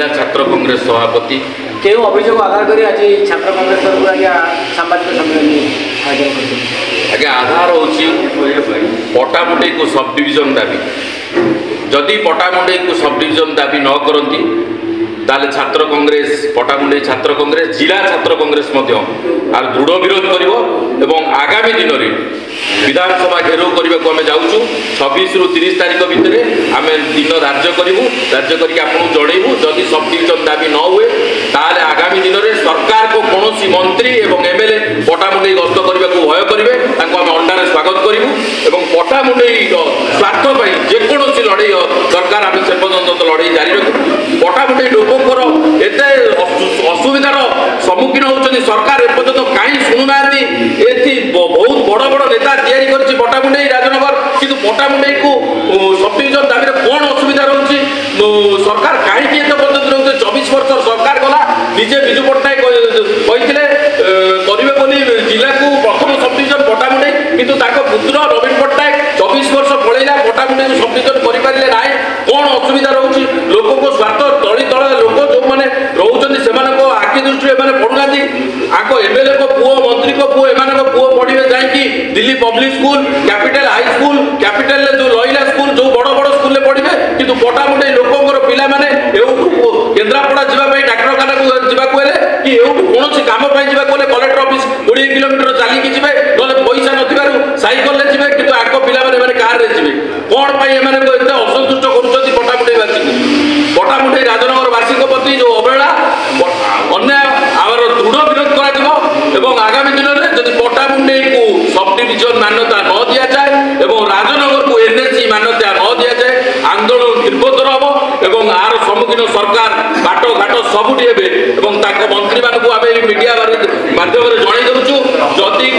जिला छात्र कांग्रेस सभापति। केउ अभियोग आधार करी आज छात्र कांग्रेस तरफ आज्ञा सामाजिक सम्मेलन आयोजन कर आज्ञा आधार होची पटामुंडे को सब डिविजन दाबी। जदि पटामुंडे को सब डिविजन दाबी न करती ताले छात्र कांग्रेस पटामुंडे छात्र कांग्रेस जिला छात्र कांग्रेस आर दृढ़ विरोध करिवो एवं आगामी दिन में विधानसभा घेराव करने को आम जाऊँ 26 रु 30 तारीख भितर आम दिन धार्य करूँ धार्य करके आपको जनइबू जदि सब डिविजन दाबी न हुए ताले आगामी दिन में सरकार को कौन मंत्री और एमएलए पटामुंडे गस्त करने को भय करेंगे आम अंडारे स्वागत करूँ और पटामुंडे स्वार्थ जेकोसी लड़ाई सरकार आम से पर्यटन लड़ाई जारी रखू। पटामुंडे लोकंर एत असुविधार सम्मुखीन होती सरकार एपर्यंत कहीं शुणुना बहुत बड़ बड़ नेता तैयारी कर पटामुंडे राजनगर किंतु पटामुंडे को सब डिविजन दाबी कौन असुविधा रोचे सरकार कहीं एत पर्यटन रोचे 24 वर्ष सरकार गला निजे विजु पट्टनायक कहते करेंगे बोली जिला को प्रथम सब डिविजन पटामुंडे किंतु पुत्र नवीन पट्टनायक 24 वर्ष पलैला पटामुंडे को सब डिविजन करें ना कौन असुविधा रोचे लोक स्वार्थ तली तला लोक जो मैंने रोचते से आखि दृष्टि पढ़ुना आग एमएलए को पुओ मंत्री को पुओ एम पुओ पढ़े जाकि Delhi public school capital high school capital जो लइला स्कूल जो बड़ बड़ स्कूल पढ़े किंतु पटामुंडे लोकंर पिला माने केन्द्रापड़ा जावाई डाक्तरखाना को जावाक कि कौन कम जावाक कलेक्टर ऑफिस 20 किलोमीटर चलिकी जी ना पैसा न सैकल जी कि आग पिला कार जी कौन एत असंतुष्ट कर पटामुंडे वासी पटामुंडे राजनगर वासी प्रति जो अवहेला अन्याय आवर दृढ़ विरोध कर आगामी दिन में जब पटामुंडे को सब डिविजन मान्यता न दि जाए और राजनगर को एनएससी मान्यता न दि जाए आंदोलन तीव्रतर हम और आर सम्मुखीन सरकार बाट घाट सबुठी हे मंत्री मानक आम मीडिया माध्यम जन दूँ जदि